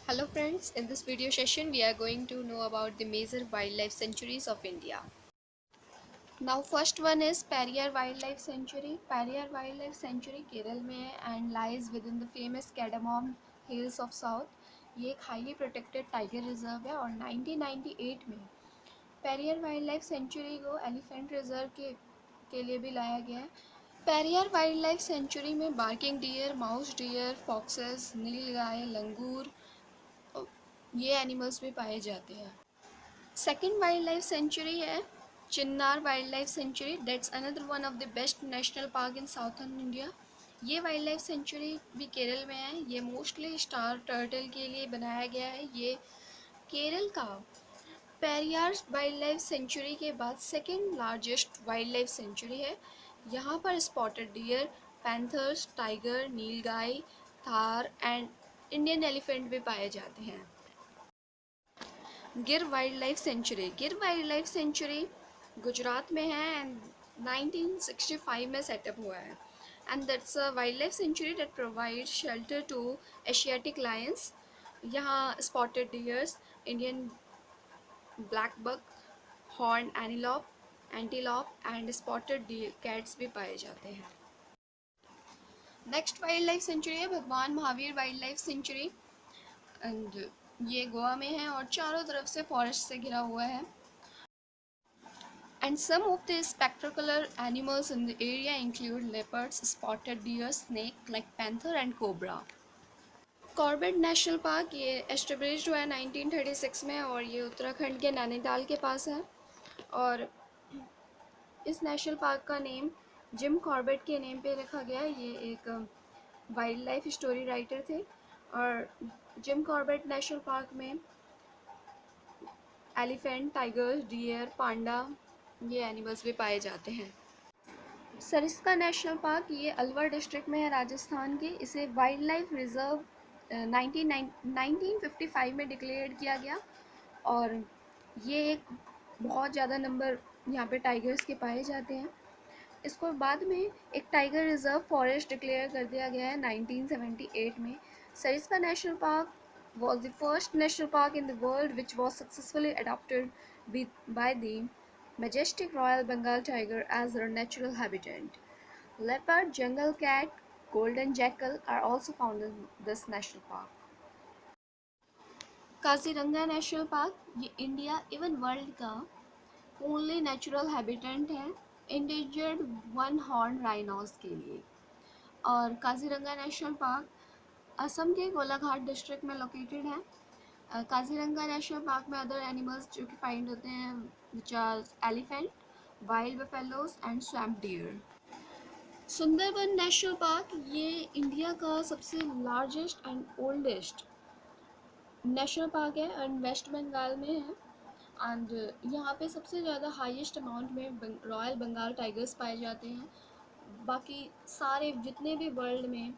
Hello friends, in this video session we are going to know about the major wildlife sanctuaries of India. Now first one is Periyar Wildlife Sanctuary. Periyar Wildlife Sanctuary Kerala में है and lies within the famous Cardamom Hills of South. ये एक highly protected tiger reserve है और 1998 में Periyar wildlife sanctuary को elephant reserve के लिए भी लाया गया है। पेरियर वाइल्ड लाइफ सेंचुरी में barking deer, mouse deer, foxes, nilgai, langur ये एनिमल्स भी पाए जाते हैं। सेकेंड वाइल्ड लाइफ सेंचुरी है Chinnar wild life sanctuary. That's another one of the best national park in southern India. ये वाइल्ड लाइफ सेंचुरी भी केरल में है। ये मोस्टली स्टार टर्टल के लिए बनाया गया है। ये केरल का पेरियार वाइल्ड लाइफ सेंचुरी के बाद second largest wildlife sanctuary है। यहाँ पर spotted deer, panthers, tiger, nilgai, thar and Indian elephant भी पाए जाते हैं। Gir wildlife sanctuary. Gir wildlife sanctuary Gujarat में है एंड 1965 में सेटअप हुआ है and that's a wildlife sanctuary that provide shelter to Asiatic lions. यहाँ spotted deers, Indian blackbuck, horn antelope, antelope and spotted cats भी पाए जाते हैं। नेक्स्ट वाइल्ड लाइफ सेंचुरी है भगवान Mahavir wild life sanctuary and ये गोवा में है और चारों तरफ से फॉरेस्ट से घिरा हुआ है। And some of the spectacular animals in the area include leopards, spotted deer, snake like panther and cobra. Corbett national park ये एस्टेब्लिश्ड हुआ है 1936 में और ये उत्तराखंड के नैनीताल के पास है। और इस नेशनल पार्क का नेम जिम कॉर्बेट के नेम पे रखा गया है। ये एक वाइल्ड लाइफ स्टोरी राइटर थे और जिम कॉर्बेट नेशनल पार्क में एलिफेंट, टाइगर्स, डियर, पांडा ये एनिमल्स भी पाए जाते हैं। सरिस्का नेशनल पार्क ये अलवर डिस्ट्रिक्ट में है राजस्थान के। इसे वाइल्ड लाइफ रिजर्व 1955 में डिक्लेयर किया गया और ये एक बहुत ज़्यादा नंबर यहाँ पे टाइगर्स के पाए जाते हैं। इसको बाद में एक टाइगर रिजर्व फॉरेस्ट डिक्लेयर कर दिया गया है 1978 में। Sariska national park was the first national park in the world which was successfully adopted by the majestic Royal Bengal tiger as their natural habitat. Leopard, jungle cat, golden jackal are also found in this national park. Kaziranga national park ये India even world का only natural habitat है endangered one horn rhinos के लिए। और Kaziranga national park Assam के Golaghat district में located है। Kaziranga national park में अदर एनिमल्स जो कि फाइंड होते हैं which are elephant, wild buffaloes and swamp deer. Sundarban national park ये इंडिया का सबसे largest and oldest national park है एंड वेस्ट बंगाल में है एंड यहाँ पे सबसे ज़्यादा हाईएस्ट अमाउंट में रॉयल बंगाल टाइगर्स पाए जाते हैं। बाकी सारे जितने भी वर्ल्ड में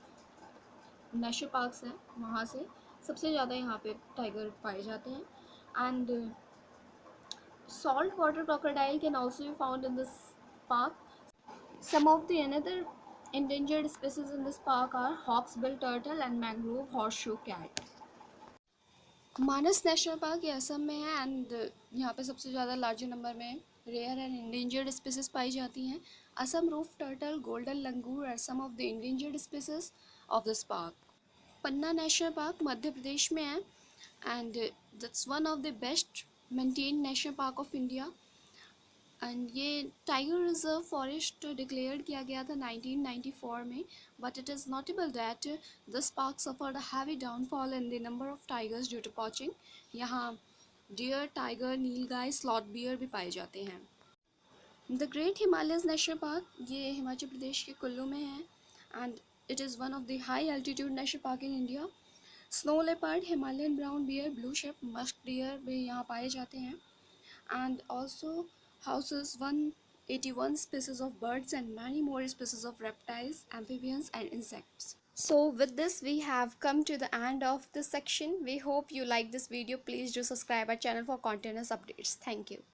नेशनल पार्क्स हैं वहाँ से सबसे ज़्यादा यहाँ पे टाइगर पाए जाते हैं and salt water crocodile can also be found in this park. Some of the another endangered species in this park are hawksbill turtle and mangrove horseshoe cat. Manas national park ये असम में है एंड यहाँ पे सबसे ज़्यादा लार्जर नंबर में rare and endangered species पाई जाती हैं। Assam roof turtle, golden langur are some of the endangered species of this park. Panna national park Madhya Pradesh में है and that's one of the best maintained national park of India and ये tiger reserve forest declare किया गया था 1994 में but it is notable that this park suffered a heavy downfall in the number of tigers due to poaching. यहाँ deer, tiger, नीलगाय, sloth bear भी पाए जाते हैं। The great Himalayas national park ये हिमाचल प्रदेश के कुल्लू में है and it is one of the high altitude national park in India. Snow leopard, Himalayan brown bear, blue sheep, musk deer भी यहाँ पाए जाते हैं and also houses 181 species of birds and many more species of reptiles, amphibians and insects. So with this we have come to the end of this section. We hope you like this video. Please do subscribe our channel for continuous updates. Thank you.